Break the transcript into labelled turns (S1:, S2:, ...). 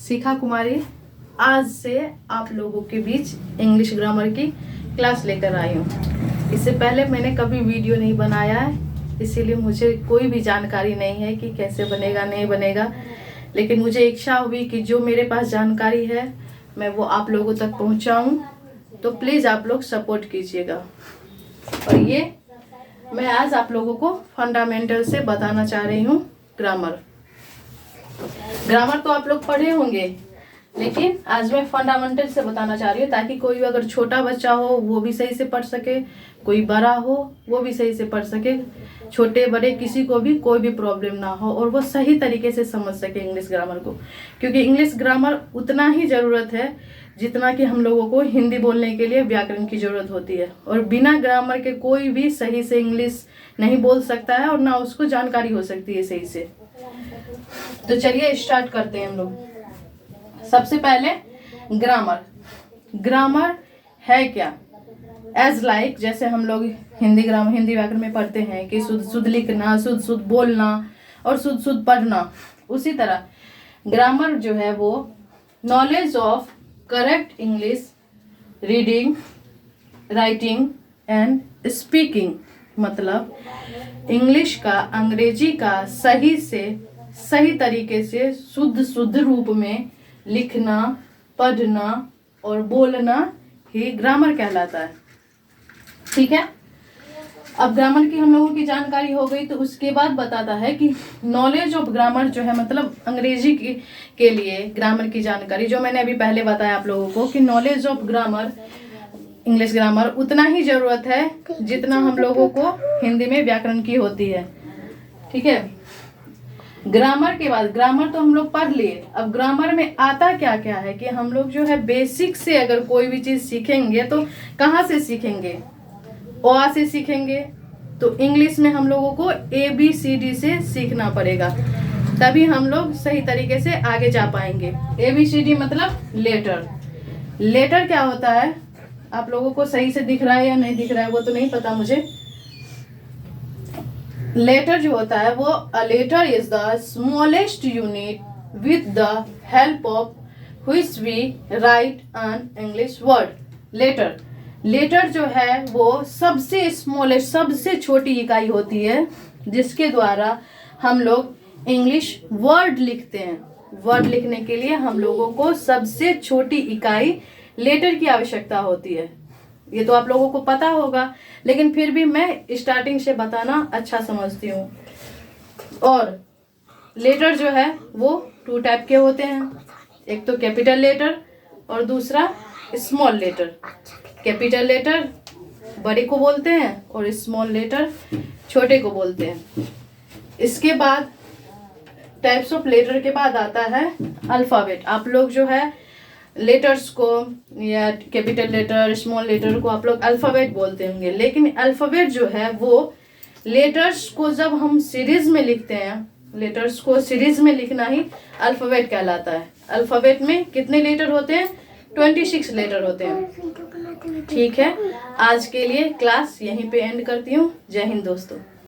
S1: शिखा कुमारी आज से आप लोगों के बीच इंग्लिश ग्रामर की क्लास लेकर आई हूँ। इससे पहले मैंने कभी वीडियो नहीं बनाया है, इसीलिए मुझे कोई भी जानकारी नहीं है कि कैसे बनेगा नहीं बनेगा, लेकिन मुझे इच्छा हुई कि जो मेरे पास जानकारी है मैं वो आप लोगों तक पहुँचाऊँ। तो प्लीज़ आप लोग सपोर्ट कीजिएगा। और ये मैं आज आप लोगों को फंडामेंटल से बताना चाह रही हूँ। ग्रामर तो आप लोग पढ़े होंगे, लेकिन आज मैं फंडामेंटल से बताना चाह रही हूँ ताकि कोई अगर छोटा बच्चा हो वो भी सही से पढ़ सके, कोई बड़ा हो वो भी सही से पढ़ सके, छोटे बड़े किसी को भी कोई भी प्रॉब्लम ना हो और वो सही तरीके से समझ सके इंग्लिश ग्रामर को। क्योंकि इंग्लिश ग्रामर उतना ही ज़रूरत है जितना कि हम लोगों को हिंदी बोलने के लिए व्याकरण की ज़रूरत होती है। और बिना ग्रामर के कोई भी सही से इंग्लिश नहीं बोल सकता है और ना उसको जानकारी हो सकती है सही से। तो चलिए स्टार्ट करते हैं हम लोग। सबसे पहले ग्रामर है क्या? एज लाइक जैसे हम लोग हिंदी व्याकरण में पढ़ते हैं कि शुद्ध लिखना, शुद्ध बोलना और शुद्ध पढ़ना, उसी तरह ग्रामर जो है वो knowledge of correct English reading, writing and speaking, मतलब इंग्लिश का, अंग्रेजी का सही तरीके से शुद्ध रूप में लिखना, पढ़ना और बोलना ही ग्रामर कहलाता है। ठीक है, अब ग्रामर की हम लोगों की जानकारी हो गई, तो उसके बाद बताता है कि नॉलेज ऑफ ग्रामर जो है मतलब अंग्रेजी के लिए ग्रामर की जानकारी, जो मैंने अभी पहले बताया आप लोगों को कि knowledge of grammar, English grammar उतना ही ज़रूरत है जितना हम लोगों को हिंदी में व्याकरण की होती है। ठीक है, ग्रामर के बाद, ग्रामर तो हम लोग पढ़ लिए, अब ग्रामर में आता क्या क्या है कि हम लोग जो है बेसिक से अगर कोई भी चीज़ सीखेंगे तो कहाँ से सीखेंगे? अ से सीखेंगे, तो इंग्लिश में हम लोगों को ABCD से सीखना पड़ेगा, तभी हम लोग सही तरीके से आगे जा पाएंगे। ABCD मतलब लेटर क्या होता है? आप लोगों को सही से दिख रहा है या नहीं दिख रहा है वो तो नहीं पता मुझे। लेटर जो होता है वो, a letter is the smallest unit with the help of which we write an English word. Letter जो है वो सबसे स्मॉलेस्ट, सबसे छोटी इकाई होती है जिसके द्वारा हम लोग इंग्लिश वर्ड लिखते हैं। वर्ड लिखने के लिए हम लोगों को सबसे छोटी इकाई लेटर की आवश्यकता होती है। ये तो आप लोगों को पता होगा, लेकिन फिर भी मैं स्टार्टिंग से बताना अच्छा समझती हूँ। और लेटर जो है वो 2 टाइप के होते हैं, एक तो कैपिटल लेटर और दूसरा स्मॉल लेटर। कैपिटल लेटर बड़े को बोलते हैं और स्मॉल लेटर छोटे को बोलते हैं। इसके बाद टाइप्स ऑफ लेटर के बाद आता है अल्फ़ाबेट। आप लोग जो है लेटर्स को या कैपिटल लेटर, स्मॉल लेटर को आप लोग अल्फ़ाबेट बोलते होंगे, लेकिन अल्फ़ाबेट जो है वो लेटर्स को जब हम सीरीज में लिखते हैं, लेटर्स को सीरीज में लिखना ही अल्फ़ाबेट कहलाता है। अल्फ़ाबेट में कितने लेटर होते हैं? 26 लेटर होते हैं। ठीक है, आज के लिए क्लास यहीं पे एंड करती हूँ। जय हिंद दोस्तों।